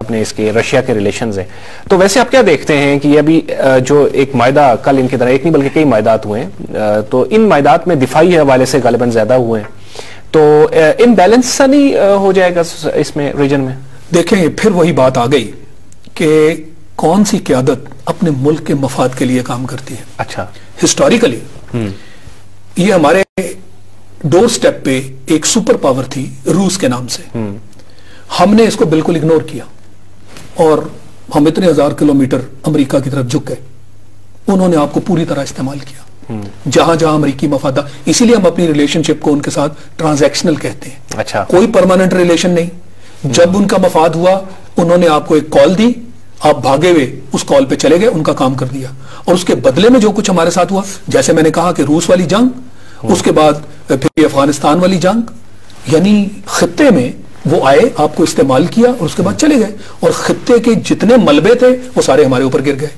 اپنے اس کے رشیا کے ریلیشنز ہیں. تو ویسے آپ کیا دیکھتے ہیں کہ ابھی جو ایک معاہدہ کل ان کی طرح ایک نہیں بلکہ کئی معاہدات ہوئے ہیں, تو ان معاہدات میں دفاعی حوالے سے غالباً زیادہ ہوئے ہیں, تو ان بیلنس سا نہیں ہو جائے گا اس میں ریجن میں؟ دیکھیں پھر وہی بات آ گئی کہ کون سی قیادت اپنے ملک کے مفاد کے لیے کام کرتی ہے. اچھا, ہسٹوریکلی یہ ہمارے ڈور سٹیپ پہ ایک سپر پاور تھی روس کے نام سے, ہم نے اس کو بالکل اگنور کیا اور ہم اتنے 1000 کلومیٹر امریکہ کی طرف جھک گئے. انہوں نے آپ کو پوری طرح استعمال کیا جہاں جہاں امریکی مفادات, اسی لیے ہم اپنی ریلیشن شپ کو ان کے ساتھ ٹرانزیکشنل کہتے ہیں. اچھا, کوئی پرماننٹ ریلیشن نہیں. جب ان کا مفاد ہوا انہوں نے آپ کو ایک کال دی, آپ بھاگے ہوئے اس کال پہ چلے گئے, ان کا کام کر دیا, اور اس کے بدلے میں جو کچھ ہمارے ساتھ ہوا, جیسے میں نے کہا کہ روس والی جنگ, اس کے بعد پھر افغانستان والی جنگ, یعنی خطے میں وہ آئے, آپ کو استعمال کیا اور اس کے بعد چلے گئے, اور خطے کے جتنے ملبے تھے وہ سارے ہمارے اوپر گر گئے.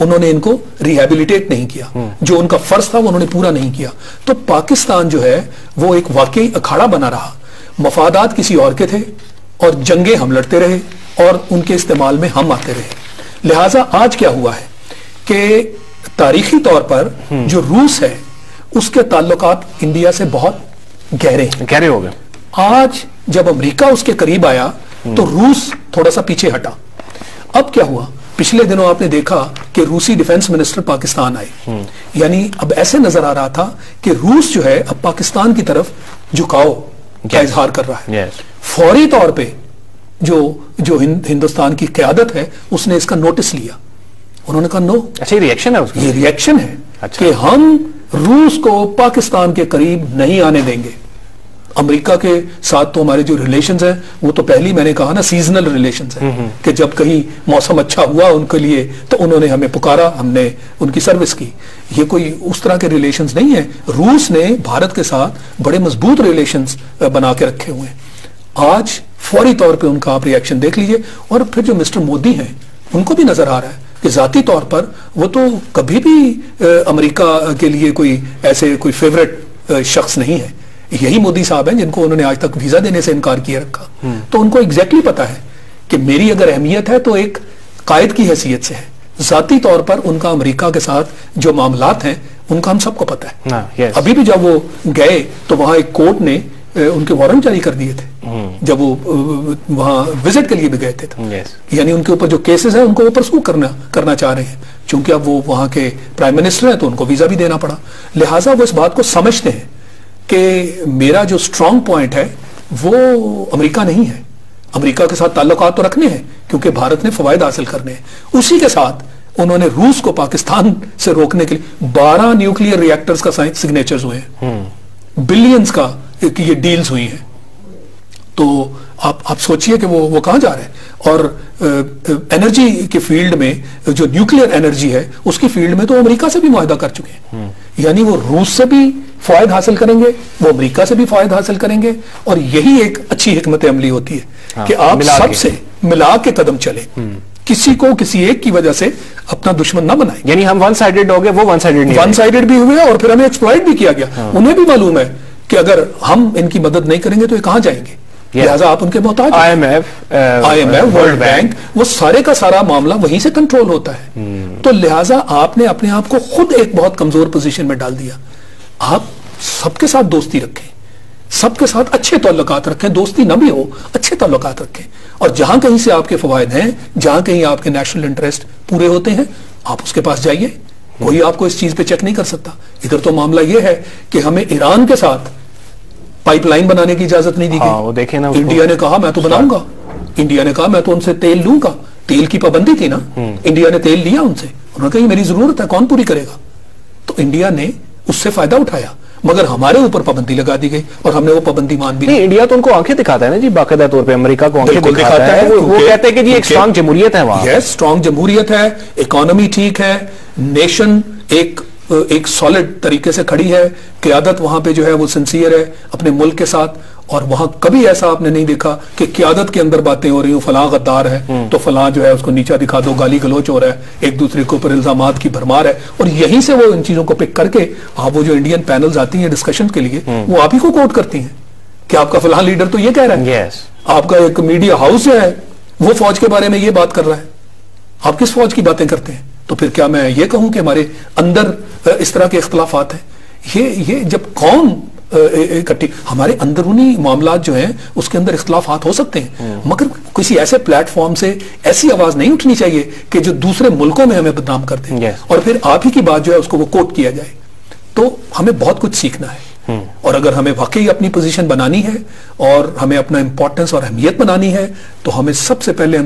انہوں نے ان کو ریہیبلیٹیٹ نہیں کیا, جو ان کا فرض تھا وہ انہوں نے پورا نہیں کیا. تو پاکستان جو ہے وہ ایک واقعی اکھاڑا بنا رہا, مفادات کسی اور کے تھے اور جنگیں ہم لڑتے رہے اور ان کے استعمال میں ہم آتے رہے. لہٰذا آج کیا ہوا ہے کہ تاریخی طور پر جو روس ہے اس کے تعلقات انڈیا سے بہت گہرے ہو گئے. آج جب امریکہ اس کے قریب آیا تو روس تھوڑا سا پیچھے ہٹا. اب کیا ہوا, پچھلے دنوں آپ نے دیکھا کہ روسی ڈیفنس منسٹر پاکستان آئے, یعنی اب ایسے نظر آ رہا تھا کہ روس جو ہے اب پاکستان کی طرف جھکاؤ کا اظہار کر رہا ہے. فوری طور پہ جو ہندوستان کی قیادت ہے اس نے اس کا نوٹس لیا, انہوں نے کہا نو. اچھا, یہ ریئیکشن ہے اس کا؟ یہ ریئیکشن ہے کہ ہم روس کو پاکستان کے قریب نہیں آنے دیں گے. امریکہ کے ساتھ تو ہمارے جو ریلیشنز ہیں وہ تو پہلی میں نے کہا نا سیزنل ریلیشنز ہیں, کہ جب کہیں موسم اچھا ہوا ان کے لیے تو انہوں نے ہمیں پکارا, ہم نے ان کی سروس کی. یہ کوئی اس طرح کے ریلیشنز نہیں ہیں. روس نے بھارت کے ساتھ بڑے مضبوط ریلیشنز بنا کے رکھے ہوئے ہیں. آج فوری طور پہ ان کا آپ ریئیکشن دیکھ لیجئے. اور پھر جو مسٹر مودی ہیں ان کو بھی نظر آ رہا ہے کہ ذاتی طور پر وہ تو کبھی بھی امریکہ کے لیے کوئی ایسے کوئی فیورٹ شخص نہیں ہے. یہی مودی صاحب ہیں جن کو انہوں نے آج تک ویزا دینے سے انکار کیے رکھا. تو ان کو ایگزیکٹلی پتا ہے کہ میری اگر اہمیت ہے تو ایک قائد کی حیثیت سے ہے. ذاتی طور پر ان کا امریکہ کے ساتھ جو معاملات ہیں ان کا ہم سب کو پتا ہے. ابھی بھی جب وہ گئے تو وہاں ایک کورٹ نے ان کے وارنٹ جاری کر دیے تھے جب وہ وہاں وزٹ کے لیے بھی گئے تھے. یعنی ان کے اوپر جو کیسز ہیں ان کو وہ پرسو کرنا چاہ رہے ہیں, چونکہ اب وہ وہاں کے پرائم منسٹر ہیں تو ان کو ویزا بھی دینا پڑا. لہٰذا وہ اس بات کو سمجھتے ہیں کہ میرا جو سٹرونگ پوائنٹ ہے وہ امریکہ نہیں ہے. امریکہ کے ساتھ تعلقات تو رکھنے ہیں کیونکہ بھارت نے فوائد حاصل کرنے ہیں. اسی کے ساتھ انہوں نے روس کو پاکستان سے روکنے کے لیے 12 نیوکلیئر ری ایکٹرز کا سگنیچرز ہوئے ہیں, بلینز کا یہ ڈیلز ہوئی ہیں. تو آپ سوچئے کہ وہ کہاں جا رہے ہیں. اور انرجی کے فیلڈ میں جو نیوکلیئر انرجی ہے اس کی فیلڈ میں تو امریکہ سے بھی معاہدہ کر چکے ہیں. یعنی وہ روس سے بھی فوائد حاصل کریں گے, وہ امریکہ سے بھی فوائد حاصل کریں گے. اور یہی ایک اچھی حکمت عملی ہوتی ہے کہ آپ سب سے ملا کے قدم چلیں, کسی کو کسی ایک کی وجہ سے اپنا دشمن نہ بنائیں. یعنی ہم ون سائیڈڈ ہو گئے, وہ ون سائیڈڈ نہیں, ون سائیڈڈ بھی ہوئے اور پھر ہمیں ایکسپلائٹ بھی کیا گیا. انہیں بھی معلوم ہے کہ اگر ہم ان کی مدد نہیں کریں گے تو یہ کہاں جائیں گے. لہٰذا آپ ان کے محتاج. I M F, world bank, وہ سارے کا سارا معاملہ وہیں سے کنٹرول ہوتا ہے. تو لہٰذا آپ نے اپنے آپ کو خود ایک بہت کمزور پوزیشن میں ڈال دیا. آپ سب کے ساتھ دوستی رکھیں, سب کے ساتھ اچھے تعلقات رکھیں, دوستی نہ بھی ہو اچھے تعلقات رکھیں. اور جہاں کہیں سے آپ کے فوائد ہیں, جہاں کہیں آپ کے نیشنل انٹرسٹ پورے ہوتے ہیں, آپ اس کے پاس جائیے. کوئی آپ کو اس چیز پہ چیک نہیں کر سکتا. ادھر تو معاملہ یہ ہے کہ ہمیں ایران کے ساتھ پائپ لائن بنانے کی اجازت نہیں دی گئی. انڈیا نے کہا میں تو بناؤں گا, انڈیا نے کہا میں تو ان سے تیل لوں گا. تیل کی پابندی تھی نا, انڈیا نے تیل لیا ان سے, انہوں نے کہا میری ضرورت ہے, کون پوری کرے گا. تو انڈیا نے اس سے فائدہ اٹھایا, مگر ہمارے اوپر پابندی لگا دی گئی اور ہم نے وہ پابندی مان بھی نہیں. انڈیا تو ان کو آنکھیں دکھاتا ہے نا جی, باقاعدہ طور پہ امریکہ کو آنکھیں دکھاتا ہے. وہ کہتے ہیں کہ جی ایک سٹرونگ جمہوریت ہے وہاں. یس, سٹرونگ جمہوریت ہے, اکانومی ٹھیک ہے, نیشن ایک سالڈ طریقے سے کھڑی ہے, قیادت وہاں پہ جو ہے وہ سنسیئر ہے اپنے ملک کے ساتھ. اور وہاں کبھی ایسا آپ نے نہیں دیکھا کہ قیادت کے اندر باتیں ہو رہی ہوں, فلاں غدار ہے تو فلاں جو ہے اس کو نیچا دکھا دو, گالی گلوچ ہو رہا ہے, ایک دوسرے کے اوپر الزامات کی بھرمار ہے. اور یہیں سے وہ ان چیزوں کو پک کر کے آپ وہ جو انڈین پینلز آتی ہیں ڈسکشن کے لیے, وہ آپ ہی کو کوٹ کرتی ہیں کہ آپ کا فلاں لیڈر تو یہ کہہ رہا ہے. آپ کا ایک میڈیا ہاؤس ہے وہ فوج کے بارے میں یہ بات کر رہا ہے، آپ کس فوج کی باتیں کرتے ہیں؟ تو پھر کیا میں یہ کہوں کہ ہمارے اندر اس طرح کے اختلافات ہیں؟ یہ جب قوم اکٹھی، ہمارے اندرونی معاملات جو ہیں اس کے اندر اختلافات ہو سکتے ہیں، مگر کسی ایسے پلیٹ فارم سے ایسی آواز نہیں اٹھنی چاہیے کہ جو دوسرے ملکوں میں ہمیں بدنام کرتے ہیں، اور پھر آپ ہی کی بات جو ہے اس کو وہ کوٹ کیا جائے. تو ہمیں بہت کچھ سیکھنا ہے، اور اگر ہمیں واقعی اپنی پوزیشن بنانی ہے اور ہمیں اپنا امپورٹنس اور اہمیت بنانی ہے تو ہمیں سب سے پہلے